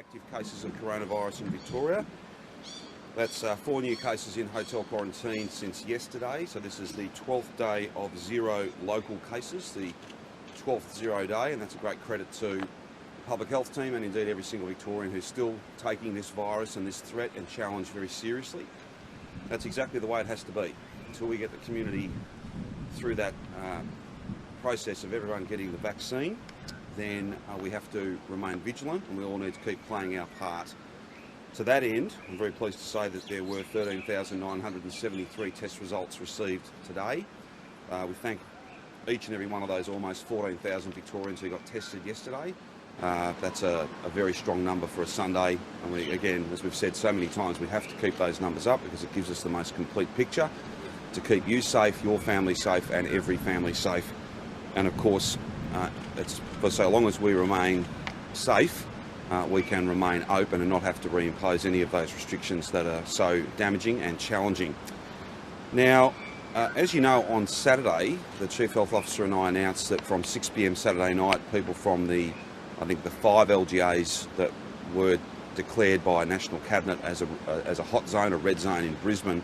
active cases of coronavirus in Victoria. That's 4 new cases in hotel quarantine since yesterday. So this is the 12th day of 0 local cases, the 12th 0 day, and that's a great credit to the public health team and indeed every single Victorian who's still taking this virus and this threat and challenge very seriously. That's exactly the way it has to be. Until we get the community through that process of everyone getting the vaccine, then we have to remain vigilant, and we all need to keep playing our part. To that end, I'm very pleased to say that there were 13,973 test results received today. We thank each and every one of those almost 14,000 Victorians who got tested yesterday. That's a very strong number for a Sunday, and we, again, as we've said so many times, we have to keep those numbers up because it gives us the most complete picture to keep you safe, your family safe, and every family safe. And of course, it's for so long as we remain safe, we can remain open and not have to reimpose any of those restrictions that are so damaging and challenging. Now, as you know, on Saturday, the Chief Health Officer and I announced that from 6 p.m. Saturday night, people from the 5 LGAs that were declared by National Cabinet as a hot zone, a red zone in Brisbane,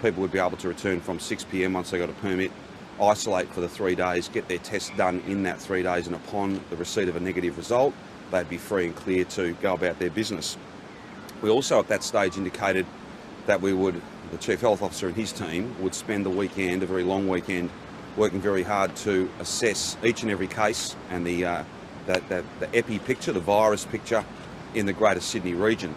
people would be able to return from 6 p.m. once they got a permit, isolate for the 3 days, get their test done in that 3 days, and upon the receipt of a negative result, they'd be free and clear to go about their business. We also at that stage indicated that the Chief Health Officer and his team would spend the weekend, a very long weekend, working very hard to assess each and every case and the epi picture, the virus picture in the Greater Sydney region.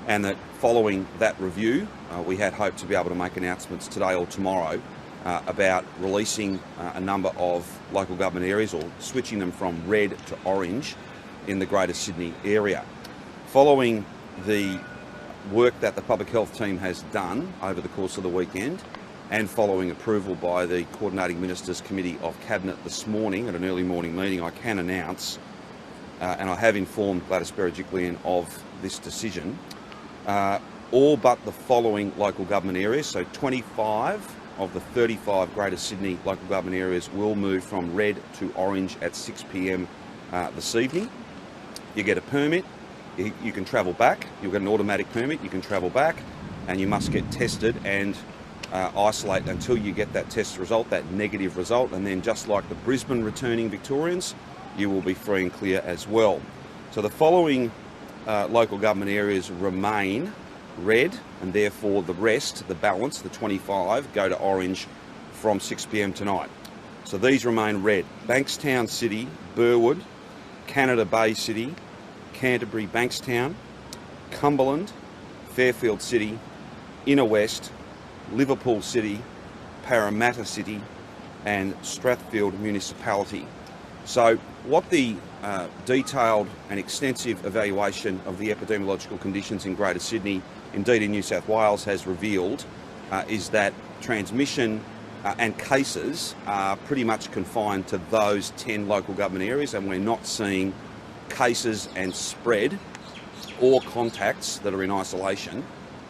And that following that review, we had hoped to be able to make announcements today or tomorrow about releasing a number of local government areas or switching them from red to orange in the Greater Sydney area. Following the work that the public health team has done over the course of the weekend and following approval by the Coordinating Ministers Committee of Cabinet this morning at an early morning meeting, I can announce, and I have informed Gladys Berejiklian of this decision, all but the following local government areas, so 25 of the 35 Greater Sydney local government areas will move from red to orange at 6 p.m. This evening. You get a permit, you can travel back, you'll get an automatic permit, you can travel back, and you must get tested and isolate until you get that test result, that negative result, and then just like the Brisbane returning Victorians, you will be free and clear as well. So the following local government areas remain red, and therefore the rest, the balance, the 25, go to orange from 6 p.m. tonight. So these remain red: Bankstown City, Burwood, Canada Bay City, Canterbury Bankstown, Cumberland, Fairfield City, Inner West, Liverpool City, Parramatta City, and Strathfield Municipality. So what the detailed and extensive evaluation of the epidemiological conditions in Greater Sydney, indeed in New South Wales, has revealed is that transmission and cases are pretty much confined to those 10 local government areas, and we're not seeing cases and spread or contacts that are in isolation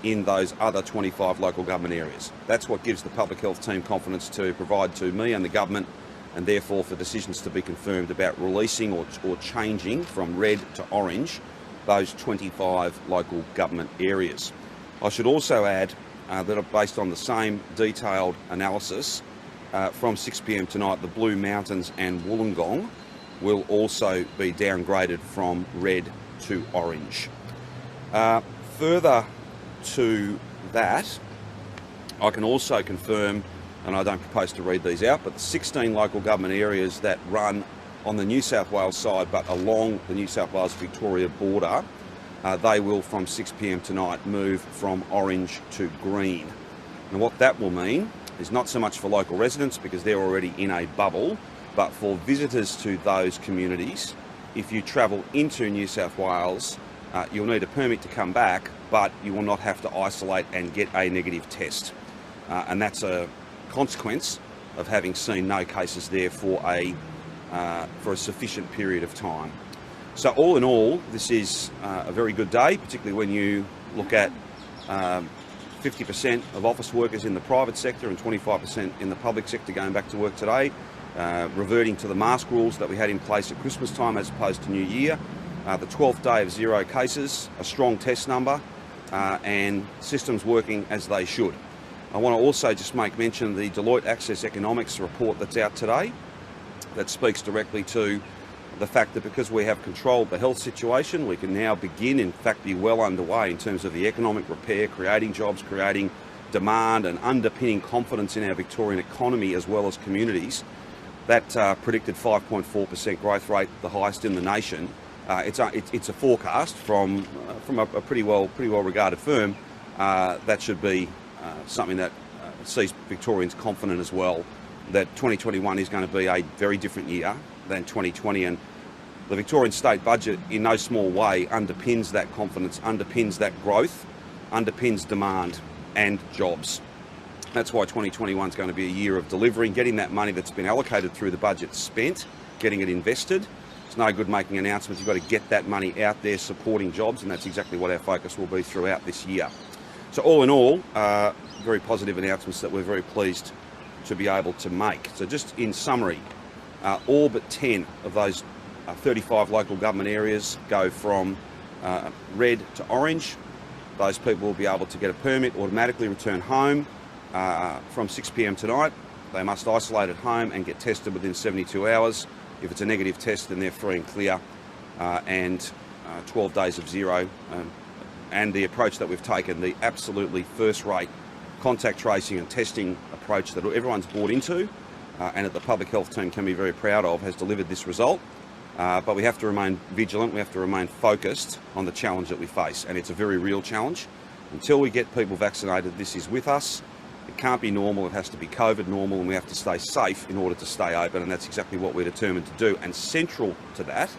in those other 25 local government areas. That's what gives the public health team confidence to provide to me and the government, and therefore for decisions to be confirmed about releasing or changing from red to orange those 25 local government areas. I should also add that based on the same detailed analysis, from 6 p.m. tonight, the Blue Mountains and Wollongong will also be downgraded from red to orange. Further to that, I can also confirm, and I don't propose to read these out, but the 16 local government areas that run on the New South Wales side but along the New South Wales-Victoria border, they will from 6 p.m. tonight move from orange to green. And what that will mean is not so much for local residents because they're already in a bubble, but for visitors to those communities. If you travel into New South Wales, you'll need a permit to come back, but you will not have to isolate and get a negative test. And that's a consequence of having seen no cases there for a sufficient period of time. So all in all, this is a very good day, particularly when you look at 50% of office workers in the private sector and 25% in the public sector going back to work today, reverting to the mask rules that we had in place at Christmas time as opposed to New Year, the 12th day of 0 cases, a strong test number, and systems working as they should. I want to also just make mention of the Deloitte Access Economics report that's out today that speaks directly to the fact that because we have controlled the health situation, we can now begin, in fact, be well underway in terms of the economic repair, creating jobs, creating demand and underpinning confidence in our Victorian economy as well as communities. That predicted 5.4% growth rate, the highest in the nation. It's a forecast from a pretty well regarded firm. That should be something that sees Victorians confident as well that 2021 is going to be a very different year than 2020, and the Victorian state budget in no small way underpins that confidence, underpins that growth, underpins demand and jobs. That's why 2021 is going to be a year of delivering, getting that money that's been allocated through the budget spent, getting it invested. It's no good making announcements. You've got to get that money out there supporting jobs, and that's exactly what our focus will be throughout this year. So all in all, very positive announcements that we're very pleased to be able to make. So just in summary, all but 10 of those 35 local government areas go from red to orange. Those people will be able to get a permit, automatically return home from 6 p.m. tonight. They must isolate at home and get tested within 72 hours. If it's a negative test, then they're free and clear, and 12 days of 0. And the approach that we've taken, the absolutely first-rate contact tracing and testing approach that everyone's bought into and that the public health team can be very proud of, has delivered this result. But we have to remain vigilant, we have to remain focused on the challenge that we face, and it's a very real challenge. Until we get people vaccinated, this is with us. It can't be normal, it has to be COVID normal, and we have to stay safe in order to stay open, and that's exactly what we're determined to do. And central to that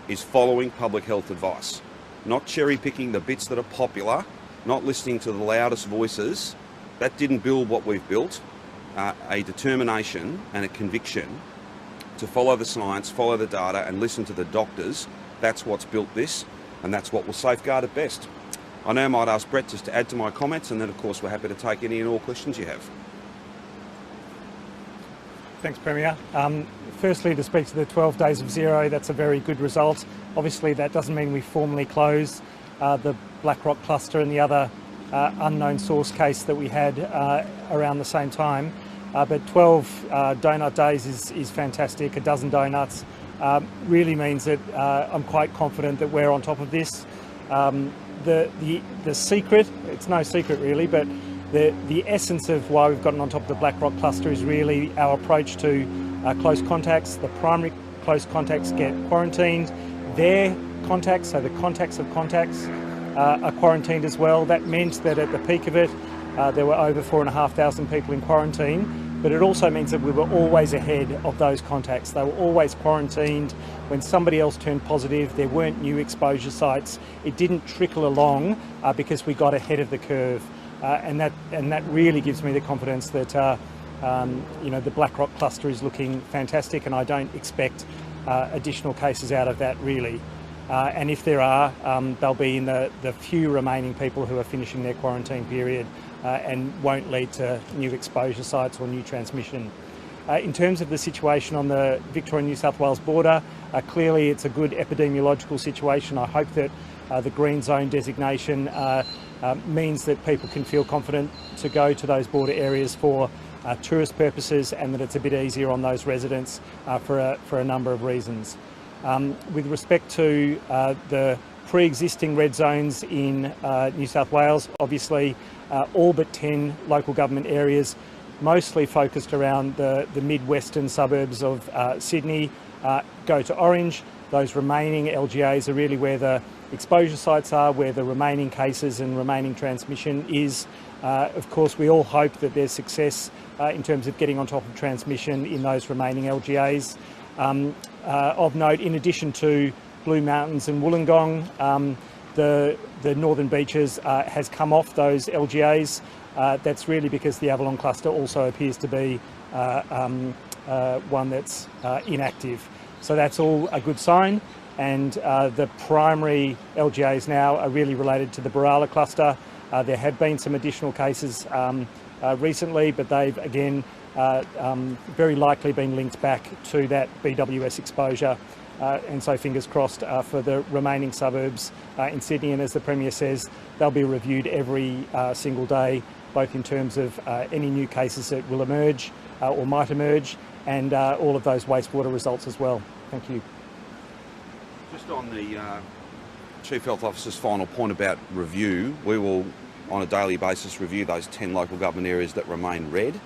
is following public health advice, not cherry picking the bits that are popular, not listening to the loudest voices. That didn't build what we've built. A determination and a conviction to follow the science, follow the data and listen to the doctors. That's what's built this, and that's what will safeguard it best. I now might ask Brett just to add to my comments, and then of course we're happy to take any and all questions you have. Thanks, Premier. Firstly, to speak to the 12 days of 0, that's a very good result. Obviously that doesn't mean we formally close the Blackrock cluster and the other unknown source case that we had around the same time. But 12 donut days is fantastic. A dozen donuts really means that I'm quite confident that we're on top of this. The secret, it's no secret really, but the essence of why we've gotten on top of the Blackrock cluster is really our approach to close contacts. The primary close contacts get quarantined. Their contacts, so the contacts of contacts, are quarantined as well. That meant that at the peak of it, there were over 4,500 people in quarantine, but it also means that we were always ahead of those contacts. They were always quarantined. When somebody else turned positive, there weren't new exposure sites. It didn't trickle along because we got ahead of the curve. And that really gives me the confidence that the Blackrock cluster is looking fantastic, and I don't expect additional cases out of that really. And if there are, they'll be in the few remaining people who are finishing their quarantine period and won't lead to new exposure sites or new transmission. In terms of the situation on the Victoria-New South Wales border, clearly it's a good epidemiological situation. I hope that the green zone designation means that people can feel confident to go to those border areas for tourist purposes, and that it's a bit easier on those residents for a number of reasons. With respect to the pre-existing red zones in New South Wales, obviously all but 10 local government areas, mostly focused around the mid-western suburbs of Sydney, go to orange. Those remaining LGAs are really where the exposure sites are, where the remaining cases and remaining transmission is. Of course, we all hope that there's success in terms of getting on top of transmission in those remaining LGAs. Of note, in addition to Blue Mountains and Wollongong, the Northern Beaches has come off those LGAs. That's really because the Avalon cluster also appears to be one that's inactive. So that's all a good sign. And the primary LGAs now are really related to the Barala cluster. There have been some additional cases recently, but they've again very likely been linked back to that BWS exposure. and so fingers crossed for the remaining suburbs in Sydney. And as the Premier says, they'll be reviewed every single day, both in terms of any new cases that will emerge or might emerge, and all of those wastewater results as well. Thank you. Just on the Chief Health Officer's final point about review, we will on a daily basis review those 10 local government areas that remain red.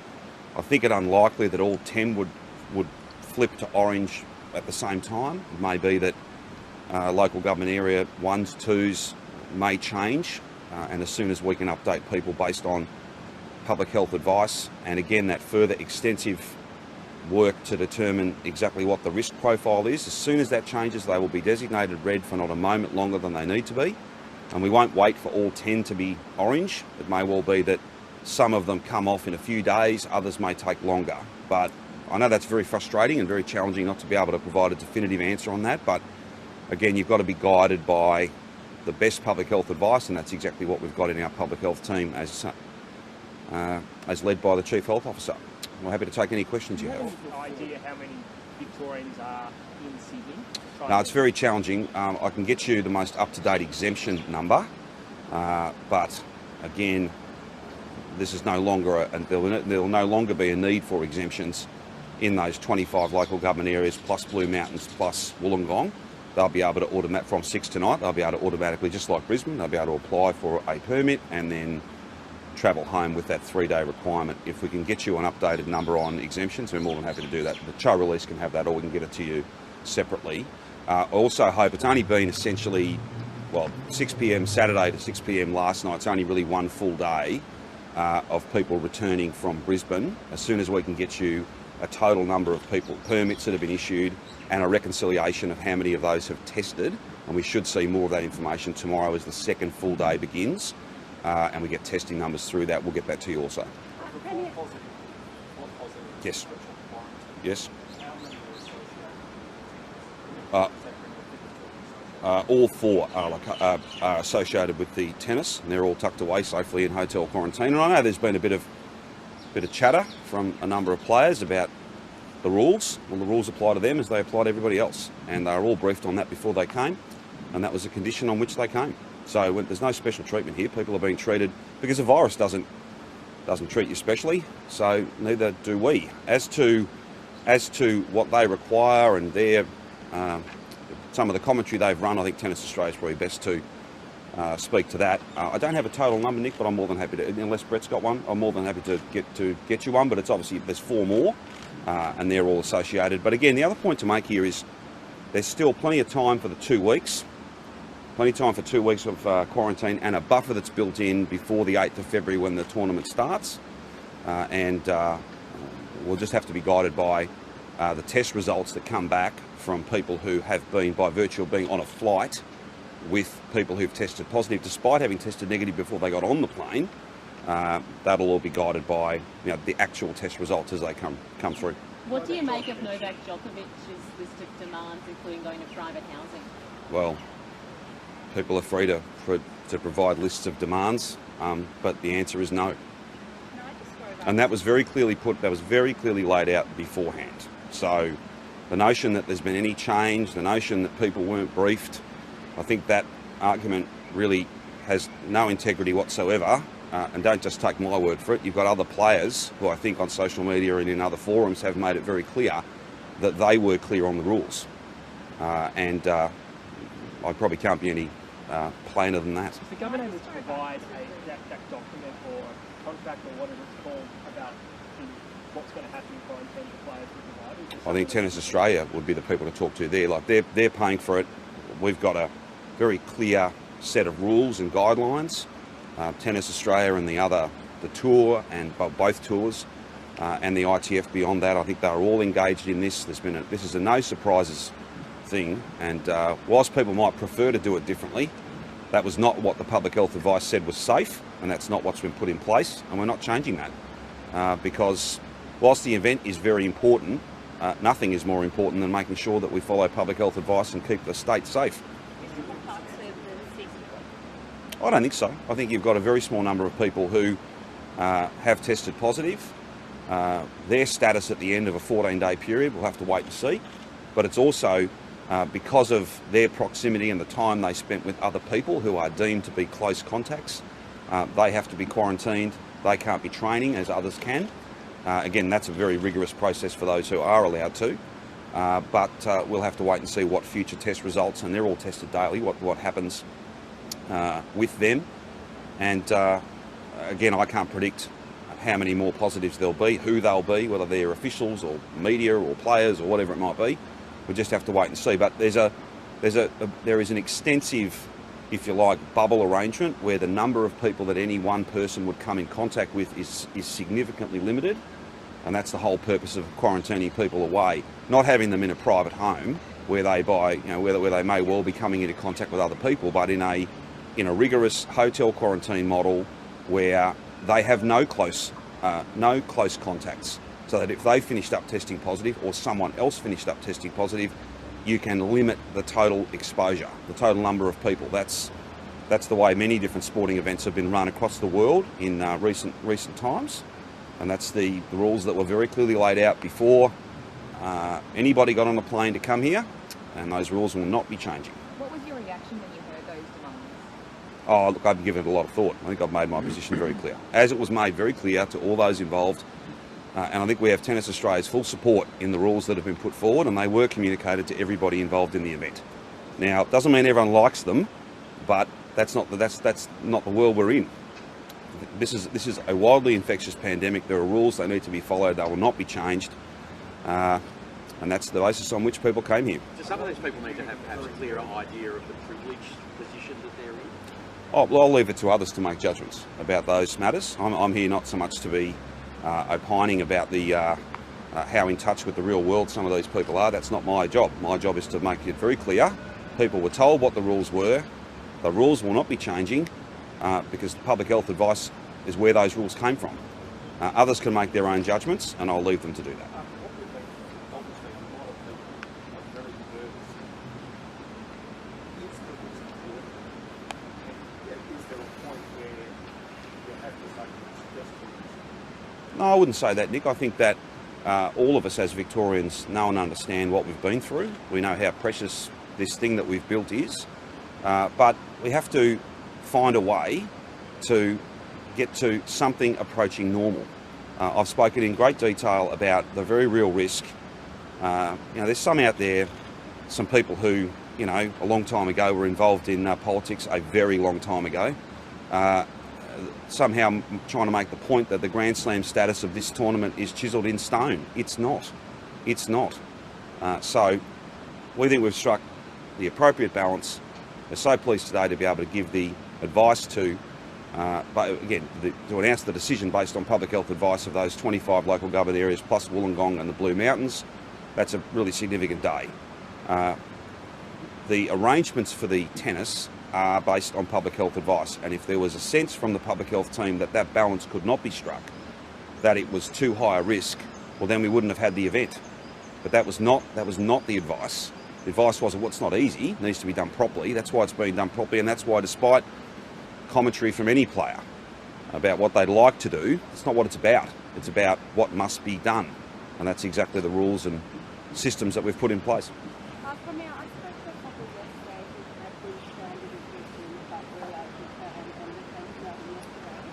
I think it unlikely that all 10 would flip to orange at the same time. It may be that local government area 1s, 2s may change, and as soon as we can update people based on public health advice, and again that further extensive work to determine exactly what the risk profile is, as soon as that changes they will be designated red for not a moment longer than they need to be, and we won't wait for all 10 to be orange. It may well be that some of them come off in a few days, others may take longer, but I know that's very frustrating and very challenging not to be able to provide a definitive answer on that, but again you've got to be guided by the best public health advice, and that's exactly what we've got in our public health team as led by the Chief Health Officer. We're happy to take any questions you have. Do you have an idea how many Victorians are in Sydney? No, it's very challenging. I can get you the most up-to-date exemption number, but again, this is no longer, there will no longer be a need for exemptions in those 25 local government areas plus Blue Mountains plus Wollongong. They'll be able to automatically, from 6 tonight, they'll be able to automatically, just like Brisbane, they'll be able to apply for a permit and then travel home with that 3-day requirement. If we can get you an updated number on exemptions, we're more than happy to do that. The Cho release can have that, or we can get it to you separately. I also hope it's only been essentially, well, 6 p.m. Saturday to 6 p.m. last night. It's only really one full day of people returning from Brisbane. As soon as we can get you a total number of people, permits that have been issued, and a reconciliation of how many of those have tested, and we should see more of that information tomorrow as the second full day begins. And we get testing numbers through that, we'll get that to you also. Yes. Yes. All 4 are associated with the tennis, and they're all tucked away safely in hotel quarantine. And I know there's been a bit of chatter from a number of players about the rules. Well, the rules apply to them as they apply to everybody else, and they were all briefed on that before they came, and that was a condition on which they came. So there's no special treatment here. People are being treated because the virus doesn't treat you specially, so neither do we. As to what they require and their some of the commentary they've run, I think Tennis Australia is probably best to speak to that. I don't have a total number, Nick, but I'm more than happy to, unless Brett's got one, I'm more than happy to get you one. But it's obviously there's 4 more, and they're all associated. But again, the other point to make here is there's still plenty of time for the 2 weeks. Plenty of time for 2 weeks of quarantine and a buffer that's built in before the 8th of February when the tournament starts. We'll just have to be guided by the test results that come back from people who have been, by virtue of being on a flight with people who've tested positive, despite having tested negative before they got on the plane. That'll all be guided by the actual test results as they come through. What do you make of Novak Djokovic's list of demands, including going to private housing? Well, people are free to provide lists of demands, but the answer is no. And that was very clearly laid out beforehand. So the notion that there's been any change, the notion that people weren't briefed, I think that argument really has no integrity whatsoever. And don't just take my word for it. You've got other players who I think on social media and in other forums have made it very clear that they were clear on the rules. I probably can't be any plainer than that. Is the government able to provide that document or a contract or whatever it's called about what's going to happen in quarantine for players with the virus? I think Tennis Australia would be the people to talk to there. Like they're paying for it. We've got a very clear set of rules and guidelines. Tennis Australia and the tour and both tours and the ITF beyond that, I think they're all engaged in this. This is a no surprises thing, and whilst people might prefer to do it differently, that was not what the public health advice said was safe, and that's not what's been put in place, and we're not changing that because whilst the event is very important, nothing is more important than making sure that we follow public health advice and keep the state safe. I don't think so. I think you've got a very small number of people who have tested positive. Their status at the end of a 14-day period, we'll have to wait and see. But it's also because of their proximity and the time they spent with other people who are deemed to be close contacts. They have to be quarantined. They can't be training as others can. Again, that's a very rigorous process for those who are allowed to. But we'll have to wait and see what future test results, and they're all tested daily, what happens with them. And again, I can't predict how many more positives there'll be, who they'll be, whether they're officials or media or players or whatever it might be. We just have to wait and see. But there is an extensive, if you like, bubble arrangement where the number of people that any one person would come in contact with is significantly limited, and that's the whole purpose of quarantining people away, not having them in a private home where they where they may well be coming into contact with other people, but in a rigorous hotel quarantine model where they have no close contacts, so that if they finished up testing positive or someone else finished up testing positive, you can limit the total exposure, the total number of people. That's the way many different sporting events have been run across the world in recent times, and that's the rules that were very clearly laid out before anybody got on a plane to come here, and those rules will not be changing. What was your reaction when you heard those demands? Oh, look, I've given it a lot of thought. I think I've made my position very clear, as it was made very clear to all those involved. And I think we have Tennis Australia's full support in the rules that have been put forward, and they were communicated to everybody involved in the event. Now, it doesn't mean everyone likes them, but that's not the world we're in. This is a wildly infectious pandemic. There are rules that need to be followed. They will not be changed, and that's the basis on which people came here. So some of those people need to have perhaps a clearer idea of the privileged position that they're in? Oh, well, I'll leave it to others to make judgments about those matters. I'm here not so much to be opining about how in touch with the real world some of these people are. That's not my job. My job is to make it very clear. People were told what the rules were. The rules will not be changing because public health advice is where those rules came from. Others can make their own judgments, and I'll leave them to do that. No, I wouldn't say that, Nick. I think that all of us as Victorians know and understand what we've been through. We know how precious this thing that we've built is. But we have to find a way to get to something approaching normal. I've spoken in great detail about the very real risk. There's some out there, some people who, a long time ago were involved in politics, a very long time ago. Somehow trying to make the point that the Grand Slam status of this tournament is chiselled in stone. It's not. It's not. So we think we've struck the appropriate balance. We're so pleased today to be able to give the advice to announce the decision based on public health advice of those 25 local government areas plus Wollongong and the Blue Mountains. That's a really significant day. The arrangements for the tennis are based on public health advice, and if there was a sense from the public health team that that balance could not be struck, that it was too high a risk, well then we wouldn't have had the event. But that was not the advice. The advice was, well, it's not easy, it needs to be done properly. That's why it's being done properly, and that's why, despite commentary from any player about what they'd like to do, it's not what it's about. It's about what must be done, and that's exactly the rules and systems that we've put in place.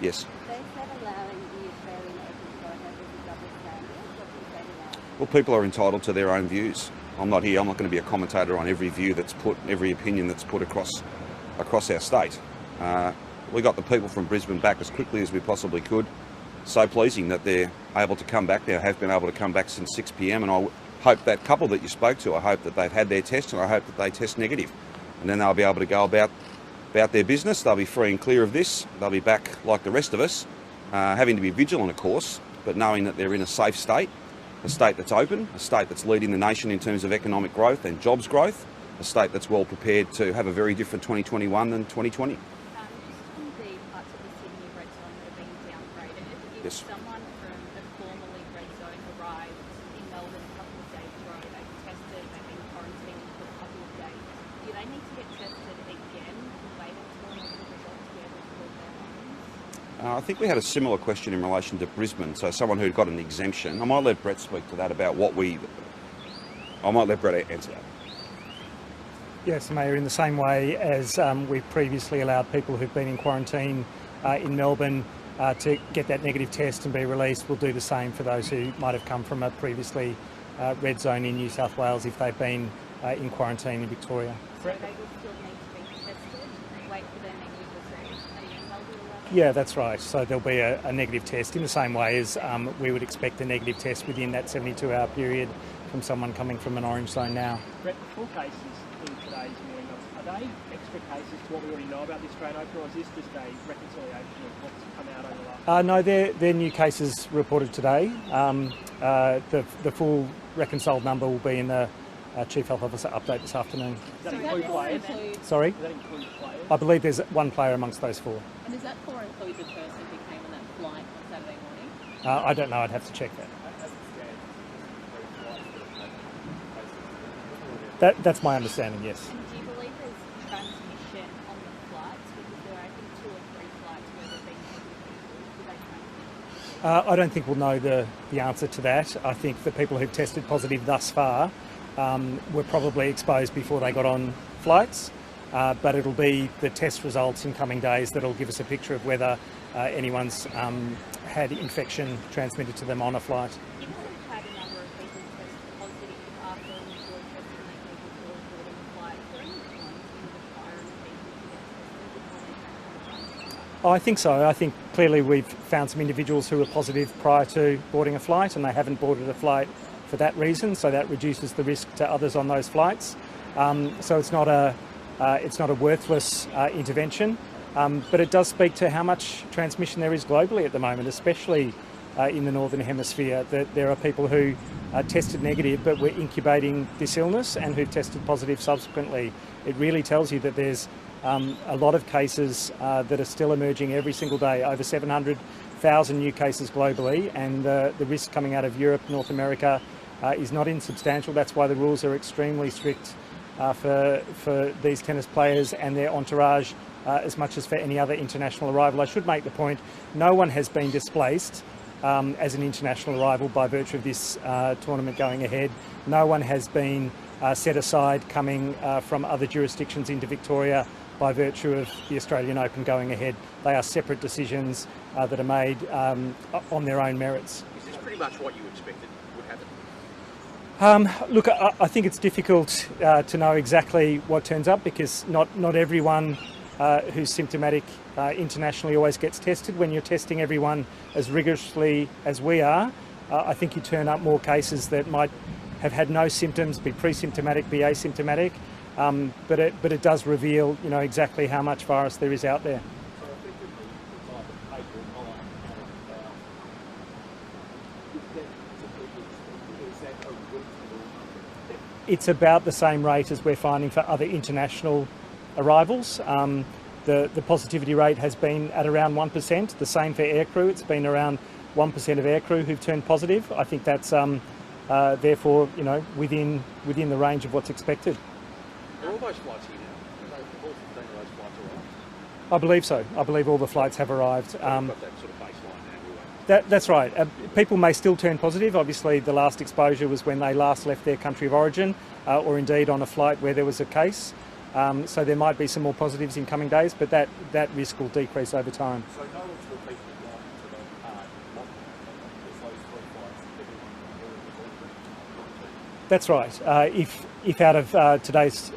Yes. They said allowing the Australian Open format is a double standard. What do you say to that? Well, people are entitled to their own views. I'm not going to be a commentator on every view that's put, every opinion that's put across our state. We got the people from Brisbane back as quickly as we possibly could. So pleasing that they're able to come back. They have been able to come back since 6 p.m. and I hope that couple that you spoke to, I hope that they've had their test and I hope that they test negative. And then they'll be able to go about their business. They'll be free and clear of this. They'll be back like the rest of us, having to be vigilant, of course, but knowing that they're in a safe state, a state that's open, a state that's leading the nation in terms of economic growth and jobs growth, a state that's well prepared to have a very different 2021 than 2020. Just on the parts of the Sydney red zone that are being downgraded, if Yes. someone from a formerly red zone arrived in Melbourne a couple of days ago, they've tested, they've been quarantined for a couple of days, do they need to get tested again and wait until the results to be able to build their homes? I think we had a similar question in relation to Brisbane, so someone who'd got an exemption. I might let Brett speak to that about I might let Brett answer that. Yes, Mayor, in the same way as we've previously allowed people who've been in quarantine in Melbourne to get that negative test and be released, we'll do the same for those who might have come from a previously red zone in New South Wales if they've been in quarantine in Victoria. So they will still need to be tested, wait for their negative results, and then they'll be allowed. Yeah, that's right. So there'll be a negative test in the same way as we would expect a negative test within that 72-hour period from someone coming from an orange zone now. Brett, the 4 cases in today's morning, are they extra cases to what we already know about the Australian Open, or is this just a reconciliation of what's come out over the last? No, they're new cases reported today. The full reconciled number will be in the Chief Health Officer update this afternoon. Does that include players? Sorry? Does that include players? I believe there's one player amongst those 4. And does that 4 include the person who came on that flight on Saturday morning? I don't know, I'd have to check that. That's my understanding, yes. And do you believe there's transmission on the flights? Because there are, I think, 2 or 3 flights where there have been people. Do they transmit? I don't think we'll know the answer to that. I think the people who've tested positive thus far were probably exposed before they got on flights, but it'll be the test results in coming days that'll give us a picture of whether anyone's had infection transmitted to them on a flight. You haven't had a number of people test positive after initially testing their people to report on the flight. Is there any quarantine requirement people to get tested before they can come on? Oh, I think so. I think clearly we've found some individuals who were positive prior to boarding a flight, and they haven't boarded a flight for that reason, so that reduces the risk to others on those flights. So it's not a worthless intervention, but it does speak to how much transmission there is globally at the moment, especially in the Northern Hemisphere, that there are people who tested negative but were incubating this illness and who've tested positive subsequently. It really tells you that there's a lot of cases that are still emerging every single day, over 700,000 new cases globally, and the risk coming out of Europe, North America is not insubstantial. That's why the rules are extremely strict for these tennis players and their entourage, as much as for any other international arrival. I should make the point, no one has been displaced as an international arrival by virtue of this tournament going ahead. No one has been set aside coming from other jurisdictions into Victoria by virtue of the Australian Open going ahead. They are separate decisions that are made on their own merits. Is this pretty much what you expected would happen? Look, I think it's difficult to know exactly what turns up, because not everyone who's symptomatic internationally always gets tested. When you're testing everyone as rigorously as we are, I think you turn up more cases that might have had no symptoms, be pre-symptomatic, be asymptomatic, but it does reveal, exactly how much virus there is out there. It's about the same rate as we're finding for other international arrivals. The positivity rate has been at around 1%. The same for aircrew. It's been around 1% of aircrew who've turned positive. I think that's therefore, within the range of what's expected. Are all those flights here now? Have all 15 of those flights arrived? I believe so. I believe all the flights have arrived. We've got that sort of baseline now. That's right. People may still turn positive. Obviously, the last exposure was when they last left their country of origin, or indeed on a flight where there was a case. So there might be some more positives in coming days, but that risk will decrease over time. So no one's repeated going to the lockdown, because those 3 flights, everyone That's right. If out of today's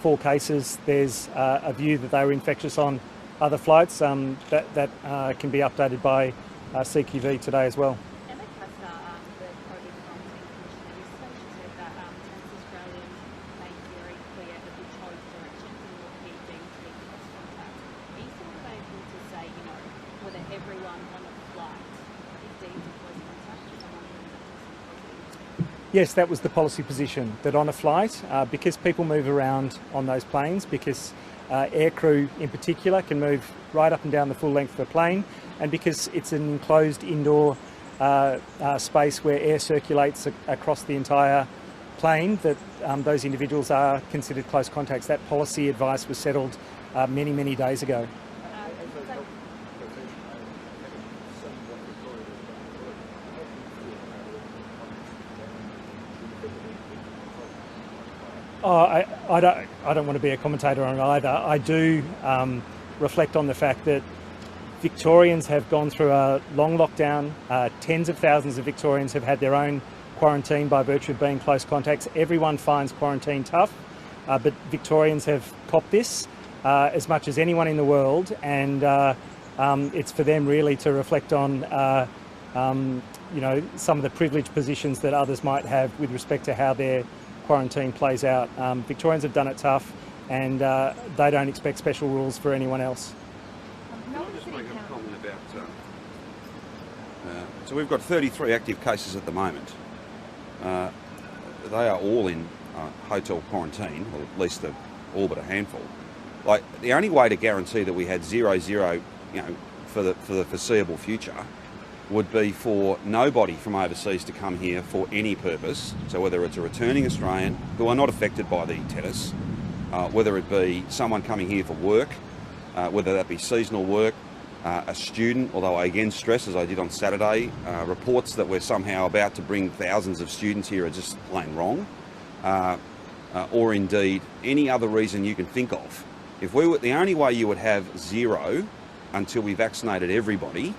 4 cases, there's a view that they were infectious on other flights, that can be updated by CQV today as well. Emma Castor, the COVID-19 commissioner, yesterday she said that Tennis Australians made very clear that we chose directions and will keep deemed to be close contact. Are you sort of able to say, whether everyone on a flight is deemed to close contact with someone who is positive? Yes, that was the policy position, that on a flight, because people move around on those planes, because aircrew in particular can move right up and down the full length of the plane, and because it's an enclosed indoor space where air circulates across the entire plane, that those individuals are considered close contacts. That policy advice was settled many, many days ago. Oh, I don't want to be a commentator on either. I do reflect on the fact that Victorians have gone through a long lockdown. Tens of thousands of Victorians have had their own quarantine by virtue of being close contacts. Everyone finds quarantine tough, but Victorians have copped this as much as anyone in the world, and it's for them really to reflect on you know, some of the privileged positions that others might have with respect to how their quarantine plays out. Victorians have done it tough, and they don't expect special rules for anyone else. Can I just make a comment about... so we've got 33 active cases at the moment. They are all in hotel quarantine, or at least all but a handful. Like, the only way to guarantee that we had 0-0, you know, for the foreseeable future would be for nobody from overseas to come here for any purpose. So whether it's a returning Australian who are not affected by the tennis, whether it be someone coming here for work, whether that be seasonal work, a student, although I again stress, as I did on Saturday, reports that we're somehow about to bring thousands of students here are just plain wrong, or indeed any other reason you can think of. If we were, the only way you would have 0 until we vaccinated everybody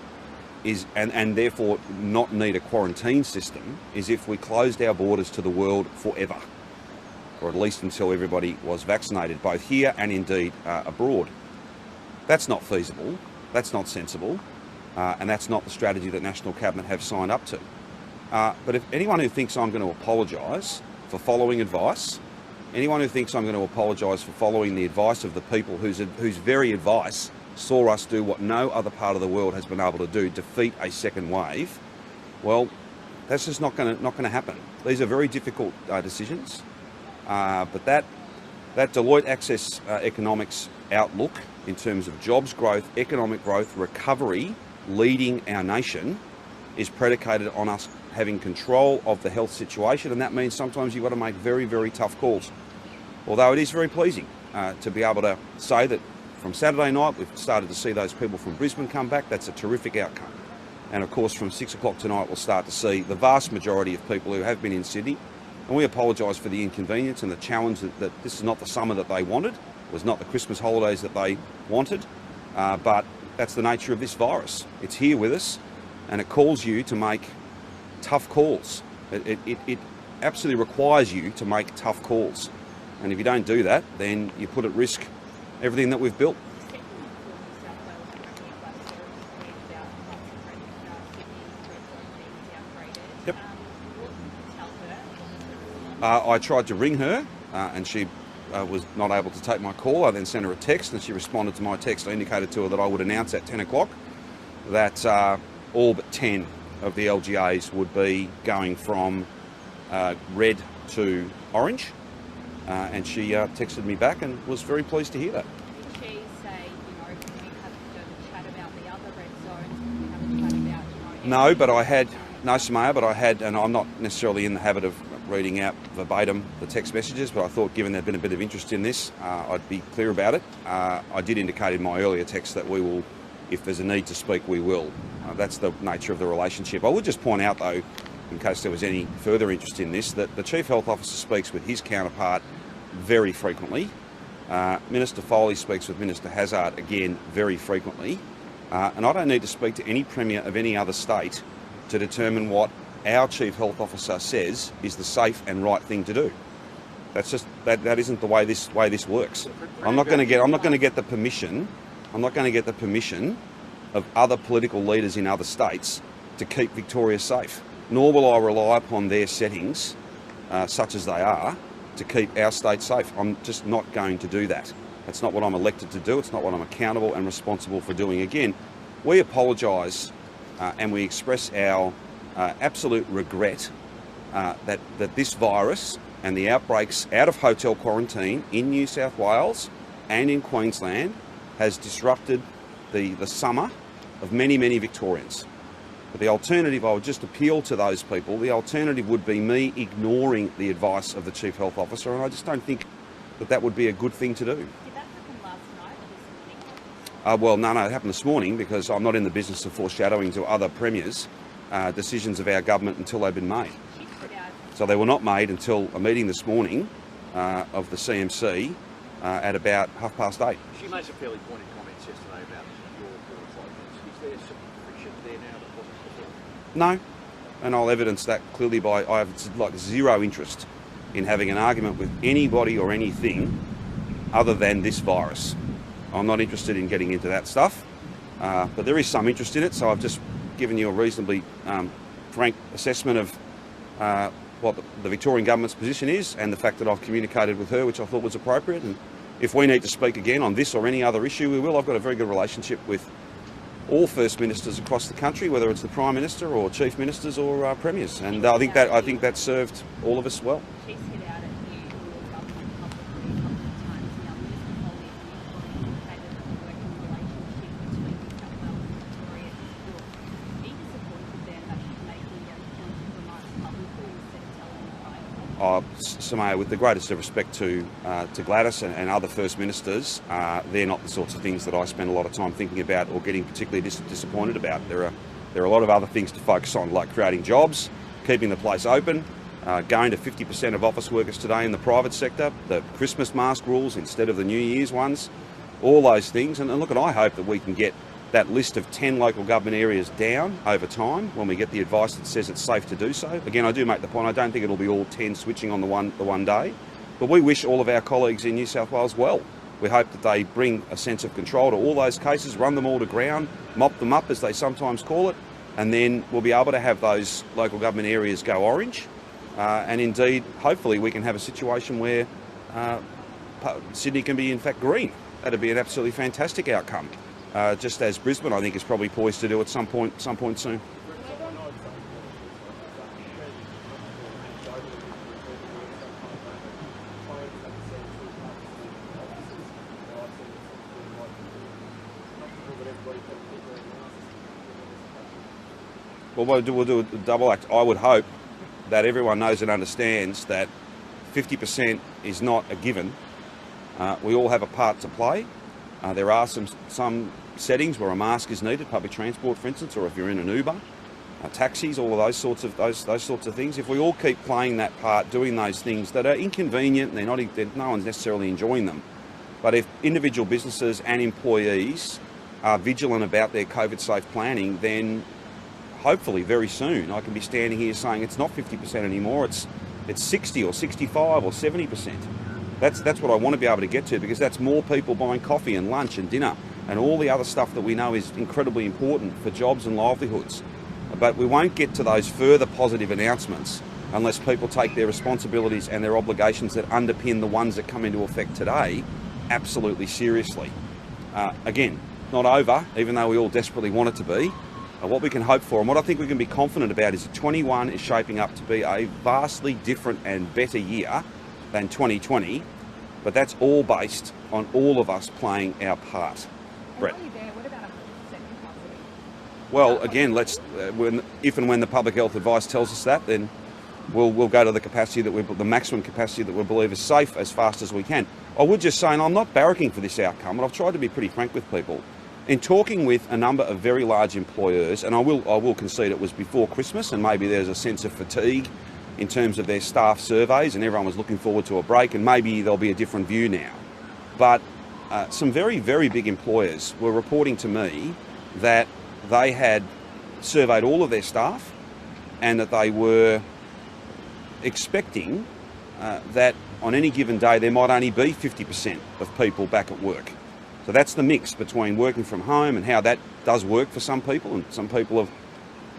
is, and therefore not need a quarantine system, is if we closed our borders to the world forever, or at least until everybody was vaccinated, both here and indeed abroad. That's not feasible, that's not sensible, and that's not the strategy that National Cabinet have signed up to. But if anyone who thinks I'm going to apologise for following advice, anyone who thinks I'm going to apologise for following the advice of the people whose very advice saw us do what no other part of the world has been able to do, defeat a second wave, well, that's just not going to happen. These are very difficult decisions, but that Deloitte Access Economics outlook in terms of jobs growth, economic growth, recovery, leading our nation, is predicated on us having control of the health situation, and that means sometimes you've got to make very, very tough calls. Although it is very pleasing to be able to say that from Saturday night we've started to see those people from Brisbane come back. That's a terrific outcome. And of course from 6 o'clock tonight we'll start to see the vast majority of people who have been in Sydney. And we apologise for the inconvenience and the challenge that this is not the summer that they wanted, it was not the Christmas holidays that they wanted, but that's the nature of this virus. It's here with us, and it calls you to make tough calls. It absolutely requires you to make tough calls. And if you don't do that, then you put at risk everything that we've built. Yep. I tried to ring her and she was not able to take my call. I then sent her a text and she responded to my text. I indicated to her that I would announce at 10 o'clock that all but 10 of the LGAs would be going from red to orange. And she texted me back and was very pleased to hear that. Did she say, you know, can we have a further chat about the other red zones? Can we have a chat about, you know... No, but I had, no, Samaya, but I had, and I'm not necessarily in the habit of reading out verbatim the text messages, but I thought given there'd been a bit of interest in this, I'd be clear about it. I did indicate in my earlier text that we will, if there's a need to speak, we will. That's the nature of the relationship. I would just point out, though, in case there was any further interest in this, that the Chief Health Officer speaks with his counterpart very frequently. Minister Foley speaks with Minister Hazzard again very frequently. And I don't need to speak to any Premier of any other state to determine what our Chief Health Officer says is the safe and right thing to do. That's just, that isn't the way this works. I'm not going to get the permission of other political leaders in other states to keep Victoria safe. Nor will I rely upon their settings, such as they are, to keep our state safe. I'm just not going to do that. That's not what I'm elected to do. It's not what I'm accountable and responsible for doing. Again, we apologise and we express our absolute regret that this virus and the outbreaks out of hotel quarantine in New South Wales and in Queensland has disrupted the summer of many, many Victorians. But the alternative, I would just appeal to those people, the alternative would be me ignoring the advice of the Chief Health Officer, and I just don't think that would be a good thing to do. Did that happen last night or this morning? Well, no, it happened this morning because I'm not in the business of foreshadowing to other premiers decisions of our government until they've been made. So they were not made until a meeting this morning of the CMC at about 8:30. She made some fairly pointed comments yesterday about your board's likeness. Is there some friction there now that wasn't before? No, and I'll evidence that clearly by I have like zero interest in having an argument with anybody or anything other than this virus. I'm not interested in getting into that stuff, but there is some interest in it, so I've just given you a reasonably frank assessment of what the Victorian government's position is and the fact that I've communicated with her, which I thought was appropriate. And if we need to speak again on this or any other issue, we will. I've got a very good relationship with all First Ministers across the country, whether it's the Prime Minister or Chief Ministers or Premiers, and I think that served all of us well. She's hit out at you, your government, publicly a couple of times now. Minister Foley and you indicated that the working relationship between New South Wales and Victoria is good. Are you disappointed then that she's making those pointed remarks publicly instead of telling you privately? Samaya, with the greatest of respect to Gladys and other First Ministers, they're not the sorts of things that I spend a lot of time thinking about or getting particularly disappointed about. There are a lot of other things to focus on, like creating jobs, keeping the place open, going to 50% of office workers today in the private sector, the Christmas mask rules instead of the New Year's ones, all those things. And look, I hope that we can get that list of 10 local government areas down over time when we get the advice that says it's safe to do so. Again, I do make the point, I don't think it'll be all 10 switching on the one day, but we wish all of our colleagues in New South Wales well. We hope that they bring a sense of control to all those cases, run them all to ground, mop them up as they sometimes call it, and then we'll be able to have those local government areas go orange. And indeed, hopefully we can have a situation where Sydney can be in fact green. That'd be an absolutely fantastic outcome. Just as Brisbane, I think, is probably poised to do at some point soon. Well, we'll do a double act. I would hope that everyone knows and understands that 50% is not a given. We all have a part to play. There are some settings where a mask is needed, public transport, for instance, or if you're in an Uber, taxis, all of those sorts of things. If we all keep playing that part, doing those things that are inconvenient, no one's necessarily enjoying them. But if individual businesses and employees are vigilant about their COVID-safe planning, then hopefully very soon I can be standing here saying it's not 50% anymore, it's 60 or 65 or 70%. That's what I want to be able to get to, because that's more people buying coffee and lunch and dinner and all the other stuff that we know is incredibly important for jobs and livelihoods. But we won't get to those further positive announcements unless people take their responsibilities and their obligations that underpin the ones that come into effect today absolutely seriously. Again, not over, even though we all desperately want it to be. What we can hope for and what I think we can be confident about is that 21 is shaping up to be a vastly different and better year than 2020, but that's all based on all of us playing our part. Brett. While you're there, what about 100% capacity? Well, again, if and when the public health advice tells us that, then we'll go to the capacity the maximum capacity that we believe is safe as fast as we can. I would just say, and I'm not barracking for this outcome, and I've tried to be pretty frank with people. In talking with a number of very large employers, and I will concede it was before Christmas, and maybe there's a sense of fatigue in terms of their staff surveys, and everyone was looking forward to a break, and maybe there'll be a different view now. But some very, very big employers were reporting to me that they had surveyed all of their staff and that they were expecting that on any given day there might only be 50% of people back at work. So that's the mix between working from home and how that does work for some people, and some people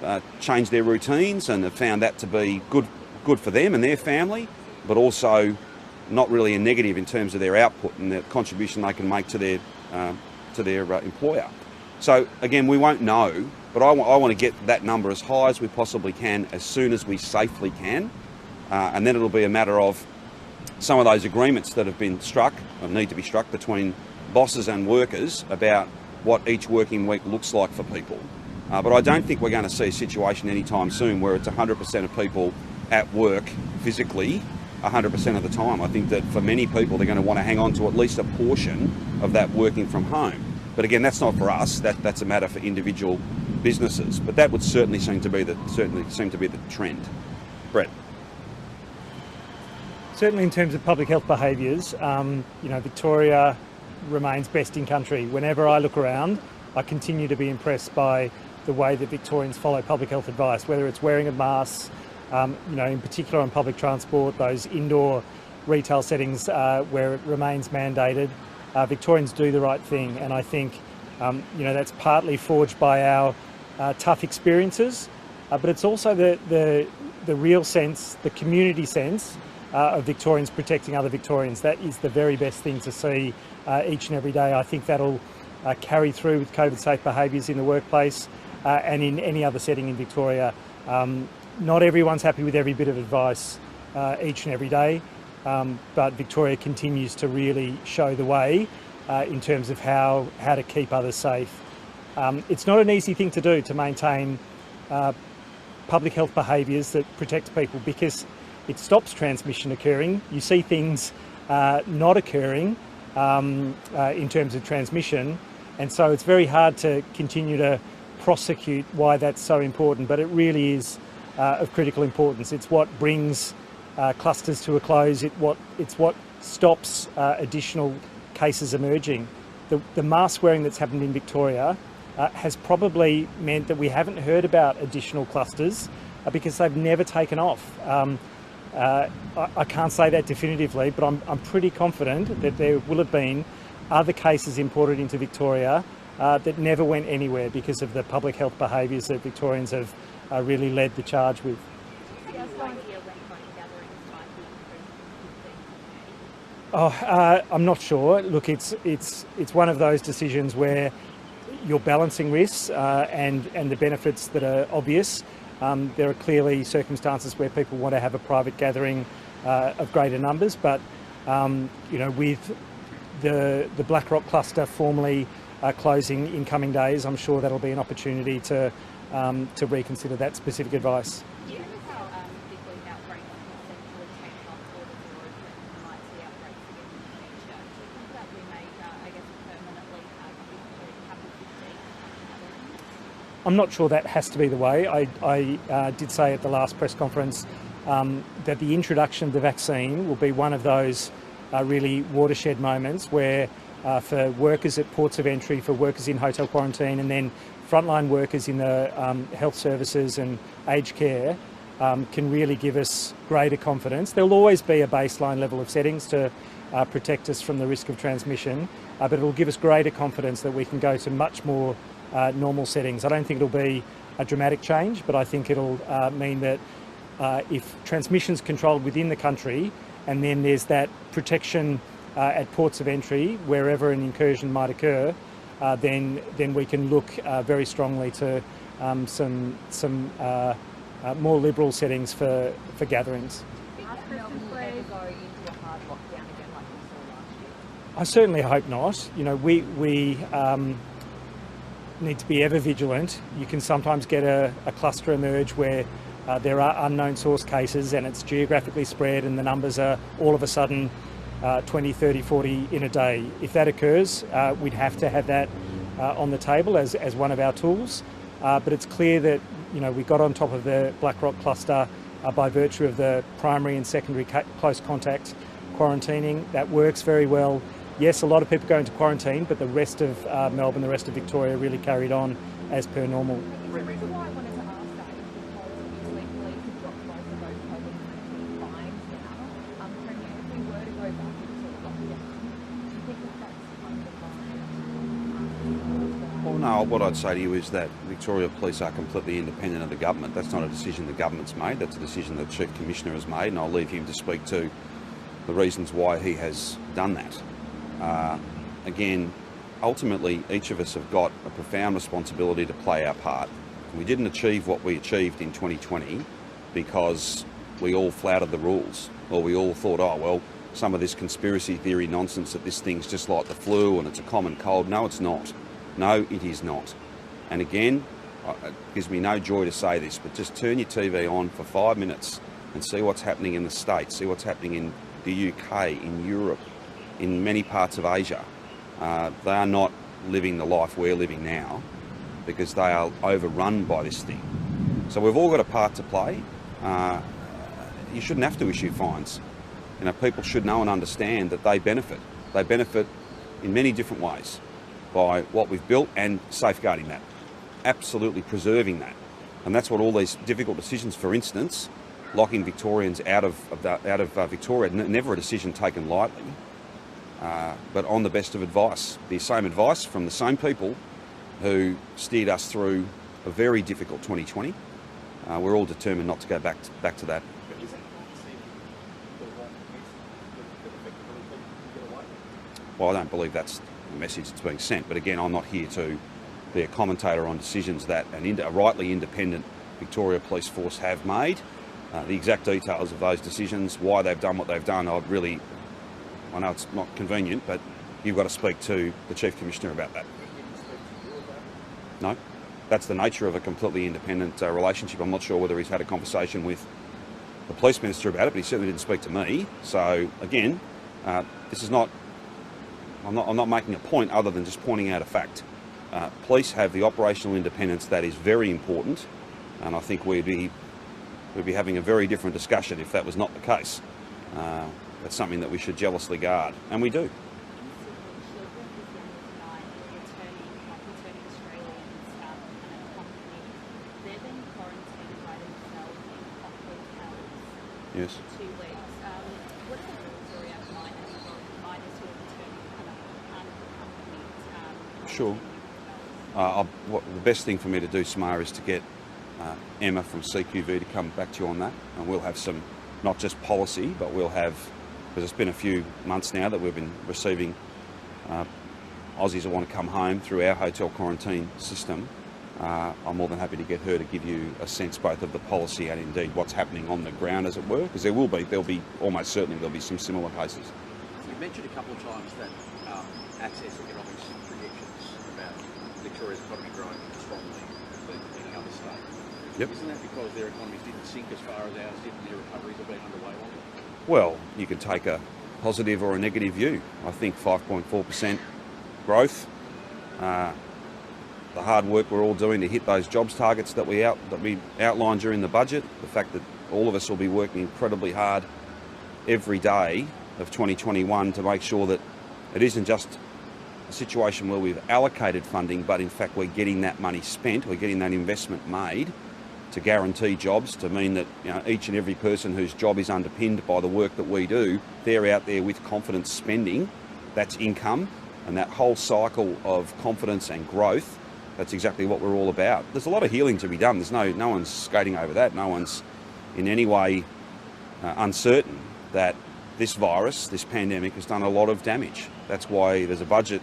have changed their routines and have found that to be good for them and their family, but also not really a negative in terms of their output and the contribution they can make to their employer. So again, we won't know, but I want to get that number as high as we possibly can as soon as we safely can, and then it'll be a matter of some of those agreements that have been struck or need to be struck between bosses and workers about what each working week looks like for people. But I don't think we're going to see a situation anytime soon where it's 100% of people at work physically 100% of the time. I think that for many people they're going to want to hang on to at least a portion of that working from home. But again, that's not for us. That's a matter for individual businesses. But that would certainly seem to be the trend. Brett. Certainly in terms of public health behaviours, Victoria remains best in country. Whenever I look around, I continue to be impressed by the way that Victorians follow public health advice, whether it's wearing of masks, in particular on public transport, those indoor retail settings where it remains mandated. Victorians do the right thing, and I think that's partly forged by our tough experiences, but it's also the real sense, the community sense of Victorians protecting other Victorians. That is the very best thing to see each and every day. I think that'll carry through with COVID-safe behaviours in the workplace and in any other setting in Victoria. Not everyone's happy with every bit of advice each and every day, but Victoria continues to really show the way in terms of how to keep others safe. It's not an easy thing to do, to maintain public health behaviours that protect people, because it stops transmission occurring. You see things not occurring in terms of transmission, and so it's very hard to continue to prosecute why that's so important, but it really is of critical importance. It's what brings clusters to a close. It's what stops additional cases emerging. The mask wearing that's happened in Victoria has probably meant that we haven't heard about additional clusters because they've never taken off. I can't say that definitively, but I'm pretty confident that there will have been other cases imported into Victoria that never went anywhere because of the public health behaviours that Victorians have really led the charge with. I'm not sure. Look, it's one of those decisions where you're balancing risks and the benefits that are obvious. There are clearly circumstances where people want to have a private gathering of greater numbers, but with the Blackrock cluster formally closing in coming days, I'm sure that'll be an opportunity to reconsider that specific advice. I'm not sure that has to be the way. I did say at the last press conference that the introduction of the vaccine will be one of those really watershed moments where for workers at ports of entry, for workers in hotel quarantine, and then frontline workers in the health services and aged care can really give us greater confidence. There will always be a baseline level of settings to protect us from the risk of transmission, but it will give us greater confidence that we can go to much more normal settings. I don't think it'll be a dramatic change, but I think it'll mean that if transmission's controlled within the country, and then there's that protection at ports of entry wherever an incursion might occur, then we can look very strongly to some more liberal settings for gatherings. I certainly hope not. We need to be ever vigilant. You can sometimes get a cluster emerge where there are unknown source cases and it's geographically spread and the numbers are all of a sudden 20, 30, 40 in a day. If that occurs, we'd have to have that on the table as one of our tools. But it's clear that we got on top of the Blackrock cluster by virtue of the primary and secondary close contact quarantining. That works very well. Yes, a lot of people go into quarantine, but the rest of Melbourne, the rest of Victoria really carried on as per normal. The reason why I wanted to ask that is because obviously police have dropped both of those COVID-19 fines now. Premier, if we were to go back into lockdown, do you think that that's undermined? Well, no, what I'd say to you is that Victoria Police are completely independent of the government. That's not a decision the government's made, that's a decision the Chief Commissioner has made, and I'll leave him to speak to the reasons why he has done that. Again, ultimately, each of us have got a profound responsibility to play our part. We didn't achieve what we achieved in 2020 because we all flouted the rules, or we all thought, oh, well, some of this conspiracy theory nonsense that this thing's just like the flu and it's a common cold. No, it's not. No, it is not. And again, it gives me no joy to say this, but just turn your TV on for 5 minutes and see what's happening in the States, see what's happening in the UK, in Europe, in many parts of Asia. They are not living the life we're living now because they are overrun by this thing. So we've all got a part to play. You shouldn't have to issue fines. You know, people should know and understand that they benefit. They benefit in many different ways by what we've built and safeguarding that, absolutely preserving that. And that's what all these difficult decisions, for instance, locking Victorians out of Victoria, never a decision taken lightly, but on the best of advice. The same advice from the same people who steered us through a very difficult 2020. We're all determined not to go back to that. But is that not seen the wrong message that effectively people get away? Well, I don't believe that's the message that's being sent, but again, I'm not here to be a commentator on decisions that a rightly independent Victoria Police Force have made. The exact details of those decisions, why they've done what they've done, I know it's not convenient, but you've got to speak to the Chief Commissioner about that. No, that's the nature of a completely independent relationship. I'm not sure whether he's had a conversation with the Police Minister about it, but he certainly didn't speak to me. So again, this is not, I'm not making a point other than just pointing out a fact. Police have the operational independence that is very important, and I think we'd be having a very different discussion if that was not the case. That's something that we should jealously guard, and we do. Yes. For 2 weeks. What are the rules around minors or minors who are returning Sure. The best thing for me to do, Samar, is to get Emma from CQV to come back to you on that, and we'll have some, not just policy, but we'll have, because it's been a few months now that we've been receiving Aussies that want to come home through our hotel quarantine system. I'm more than happy to get her to give you a sense both of the policy and indeed what's happening on the ground, as it were, because there'll be almost certainly there'll be some similar cases. You mentioned a couple of times that Access Economics projections about Victoria's economy growing strongly than any other state. Yep. Isn't that because their economies didn't sink as far as ours did and their recoveries have been underway longer? Well, you can take a positive or a negative view. I think 5.4% growth. The hard work we're all doing to hit those jobs targets that we outlined during the budget, the fact that all of us will be working incredibly hard every day of 2021 to make sure that it isn't just a situation where we've allocated funding, but in fact we're getting that money spent, we're getting that investment made to guarantee jobs, to mean that each and every person whose job is underpinned by the work that we do, they're out there with confidence spending. That's income, and that whole cycle of confidence and growth. That's exactly what we're all about. There's a lot of healing to be done. There's no one's skating over that. No one's in any way uncertain that this virus, this pandemic, has done a lot of damage. That's why there's a budget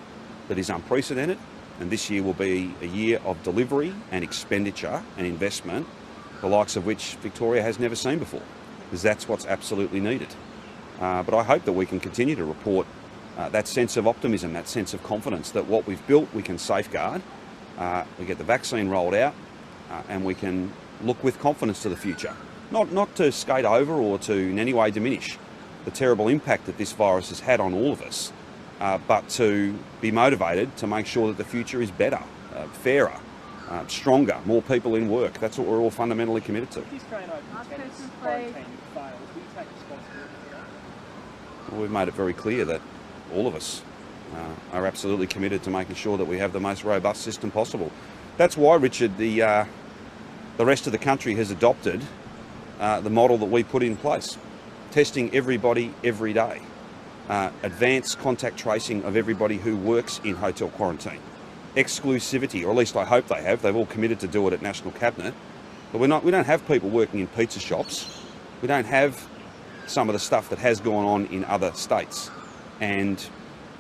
that is unprecedented, and this year will be a year of delivery and expenditure and investment, the likes of which Victoria has never seen before, because that's what's absolutely needed. But I hope that we can continue to report that sense of optimism, that sense of confidence that what we've built we can safeguard. We get the vaccine rolled out, and we can look with confidence to the future. Not to skate over or to in any way diminish the terrible impact that this virus has had on all of us, but to be motivated to make sure that the future is better, fairer, stronger, more people in work. That's what we're all fundamentally committed to. If this train attendance quarantine fails, will you take responsibility for that? Well, we've made it very clear that all of us are absolutely committed to making sure that we have the most robust system possible. That's why, Richard, the rest of the country has adopted the model that we put in place. Testing everybody every day. Advanced contact tracing of everybody who works in hotel quarantine. Exclusivity, or at least I hope they have. They've all committed to do it at National Cabinet. But we don't have people working in pizza shops. We don't have some of the stuff that has gone on in other states. And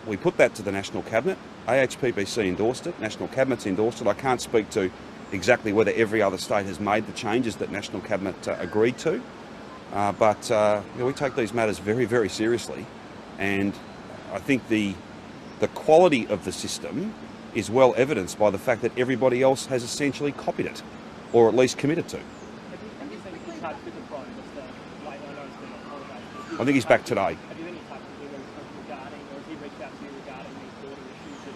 we put that to the National Cabinet. AHPPC endorsed it, National Cabinet's endorsed it. I can't speak to exactly whether every other state has made the changes that National Cabinet agreed to, but we take these matters very, very seriously, and I think the quality of the system is well evidenced by the fact that everybody else has essentially copied it, or at least committed to. Have you been in touch with the Prime Minister? I know it's been on holiday. I think he's back today. Have you been in touch with him regarding, or has he reached out to you regarding these border issues?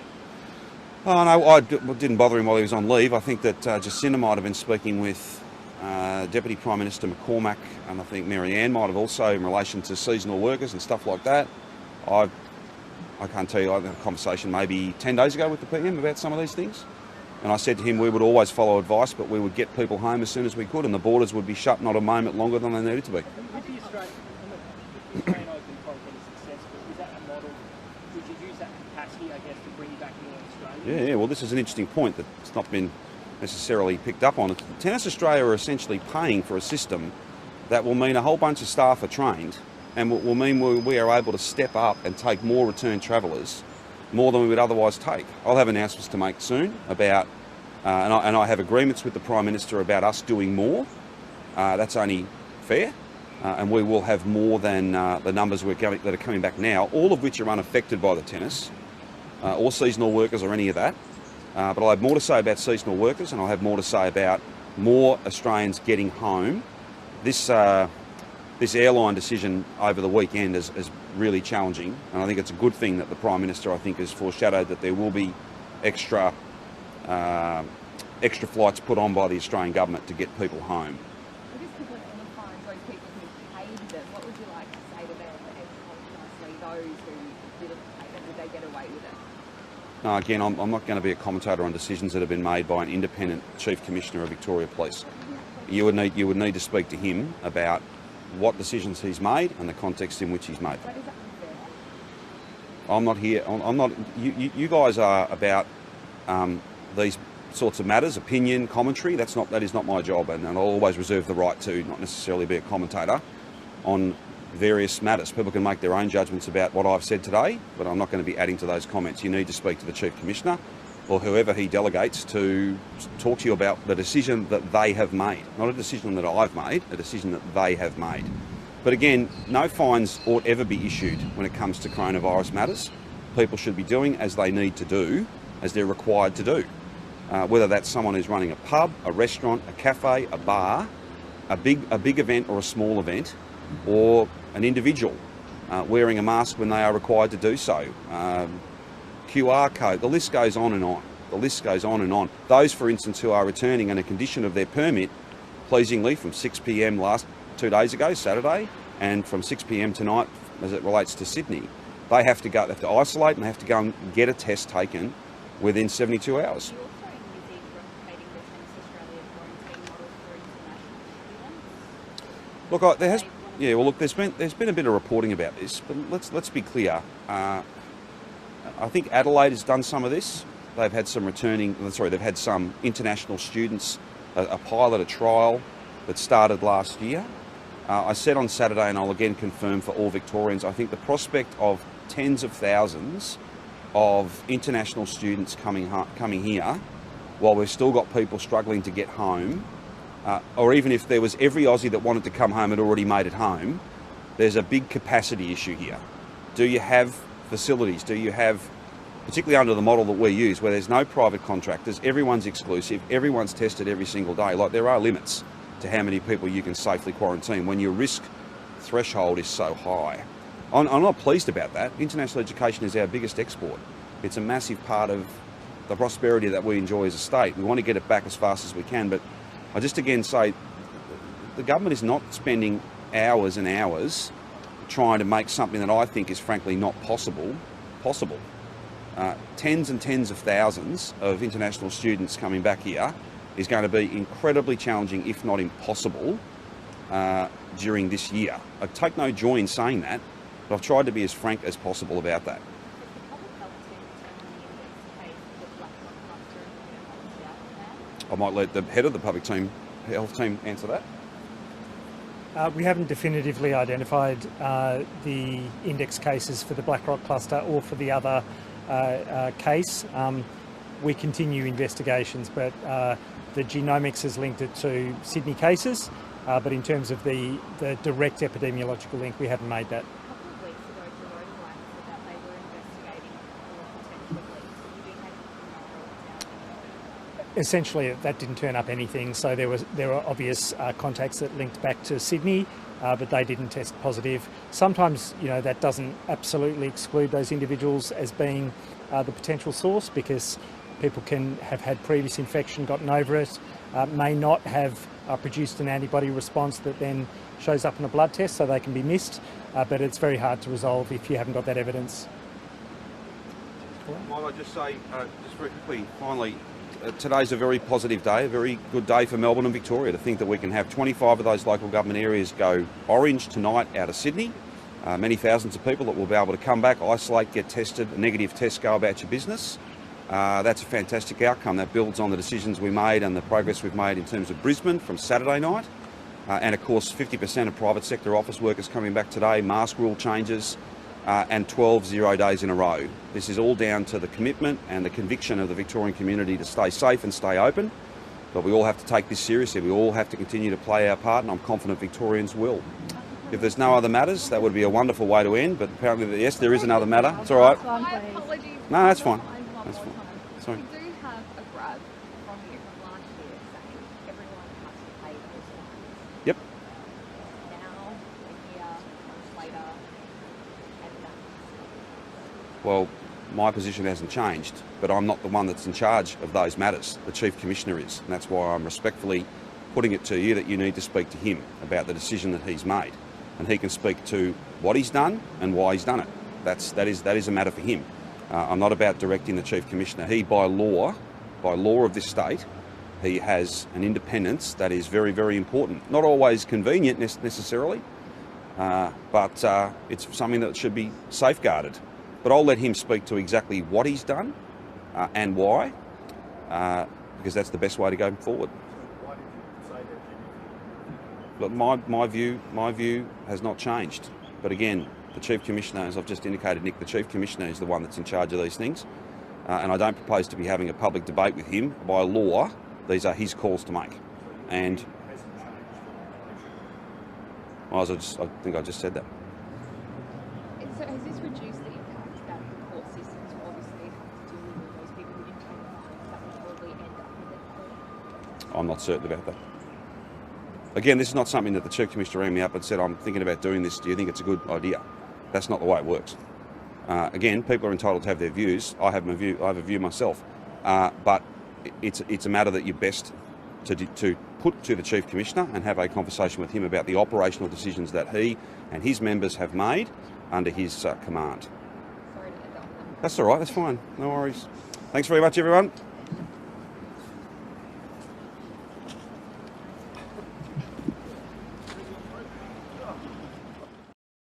Oh no, I didn't bother him while he was on leave. I think that Jacinda might have been speaking with Deputy Prime Minister McCormack, and I think Marianne might have also, in relation to seasonal workers and stuff like that. I can't tell you, I had a conversation maybe 10 days ago with the PM about some of these things. And I said to him we would always follow advice, but we would get people home as soon as we could, and the borders would be shut not a moment longer than they needed to be. With the Australian Open content is successful, is that a model? Would you use that capacity, I guess, to bring you back here in Australia? Yeah, well, this is an interesting point that's not been necessarily picked up on. Tennis Australia are essentially paying for a system that will mean a whole bunch of staff are trained, and will mean we are able to step up and take more return travellers, more than we would otherwise take. I'll have announcements to make soon about, and I have agreements with the Prime Minister about us doing more. That's only fair, and we will have more than the numbers that are coming back now, all of which are unaffected by the tennis, or seasonal workers or any of that. But I'll have more to say about seasonal workers, and I'll have more to say about more Australians getting home. This airline decision over the weekend is really challenging, and I think it's a good thing that the Prime Minister, I think, has foreshadowed that there will be extra flights put on by the Australian government to get people home. I guess people identifying those people who paid them, what would you like to say to them, and ultimately those who didn't pay them, did they get away with it? No, again, I'm not going to be a commentator on decisions that have been made by an independent Chief Commissioner of Victoria Police. You would need to speak to him about what decisions he's made and the context in which he's made them. But is that unfair? I'm not here. I'm not. You guys are about these sorts of matters, opinion, commentary. That is not my job, and I'll always reserve the right to not necessarily be a commentator on various matters. People can make their own judgments about what I've said today, but I'm not going to be adding to those comments. You need to speak to the Chief Commissioner or whoever he delegates to talk to you about the decision that they have made. Not a decision that I've made, a decision that they have made. But again, no fines ought ever be issued when it comes to coronavirus matters. People should be doing as they need to do, as they're required to do. Whether that's someone who's running a pub, a restaurant, a cafe, a bar, a big event or a small event, or an individual wearing a mask when they are required to do so. QR code, the list goes on and on. The list goes on and on. Those, for instance, who are returning on a condition of their permit, pleasingly from 6 p.m. last 2 days ago, Saturday, and from 6 p.m. tonight as it relates to Sydney, they have to isolate and they have to go and get a test taken within 72 hours. You also envisage replicating the Tennis Australia quarantine model for international students? There's been a bit of reporting about this, but let's be clear. I think Adelaide has done some of this. They've had some international students, a pilot, a trial that started last year. I said on Saturday, and I'll again confirm for all Victorians, I think the prospect of tens of thousands of international students coming here, while we've still got people struggling to get home, or even if there was every Aussie that wanted to come home had already made it home, there's a big capacity issue here. Do you have facilities? Do you have, particularly under the model that we use, where there's no private contractors, everyone's exclusive, everyone's tested every single day, like there are limits to how many people you can safely quarantine when your risk threshold is so high. I'm not pleased about that. International education is our biggest export. It's a massive part of the prosperity that we enjoy as a state. We want to get it back as fast as we can, but I just again say the government is not spending hours and hours trying to make something that I think is frankly not possible. Tens and tens of thousands of international students coming back here is going to be incredibly challenging, if not impossible, during this year. I take no joy in saying that, but I've tried to be as frank as possible about that. I might let the head of the public health team answer that. We haven't definitively identified the index cases for the Black Rock cluster or for the other case. We continue investigations, but the genomics has linked it to Sydney cases, but in terms of the direct epidemiological link, we haven't made that. A couple of weeks ago, Jerome White said that they were investigating for potential leaks. Have you been able to narrow it down? Essentially, that didn't turn up anything, so there were obvious contacts that linked back to Sydney, but they didn't test positive. Sometimes, that doesn't absolutely exclude those individuals as being the potential source, because People can have had previous infection, gotten over it, may not have produced an antibody response that then shows up in a blood test, so they can be missed, but it's very hard to resolve if you haven't got that evidence. Might I just say, just very quickly, finally, today's a very positive day, a very good day for Melbourne and Victoria. To think that we can have 25 of those local government areas go orange tonight out of Sydney. Many thousands of people that will be able to come back, isolate, get tested, a negative test, go about your business. That's a fantastic outcome. That builds on the decisions we made and the progress we've made in terms of Brisbane from Saturday night. And of course, 50% of private sector office workers coming back today, mask rule changes, and 12 0 days in a row. This is all down to the commitment and the conviction of the Victorian community to stay safe and stay open. But we all have to take this seriously. We all have to continue to play our part, and I'm confident Victorians will. If there's no other matters, that would be a wonderful way to end, but apparently, yes, there is another matter. It's all right. My apologies. No, that's fine. One That's more fine. time. Sorry. We do have a grab from you from last year saying everyone has to pay those fines. Yep. Now, a year, months later, and that's Well, my position hasn't changed, but I'm not the one that's in charge of those matters. The Chief Commissioner is, and that's why I'm respectfully putting it to you that you need to speak to him about the decision that he's made, and he can speak to what he's done and why he's done it. That is a matter for him. I'm not about directing the Chief Commissioner. He, by law of this state, he has an independence that is very, very important. Not always convenient necessarily, but it's something that should be safeguarded. But I'll let him speak to exactly what he's done and why, because that's the best way to go forward. Why did you say that, Jimmy? Look, my view has not changed. But again, the Chief Commissioner, as I've just indicated, Nick, the Chief Commissioner is the one that's in charge of these things. And I don't propose to be having a public debate with him. By law, these are his calls to make. And well, I think I just said that. So has this reduced the impact that the court systems will obviously have to deal with those people who didn't pay the fines that will probably end up in the court? I'm not certain about that. Again, this is not something that the Chief Commissioner rang me up and said, I'm thinking about doing this, do you think it's a good idea? That's not the way it works. Again, people are entitled to have their views. I have a view myself. But it's a matter that you're best to put to the Chief Commissioner and have a conversation with him about the operational decisions that he and his members have made under his command. Sorry to end up on that. That's all right, that's fine. No worries. Thanks very much, everyone.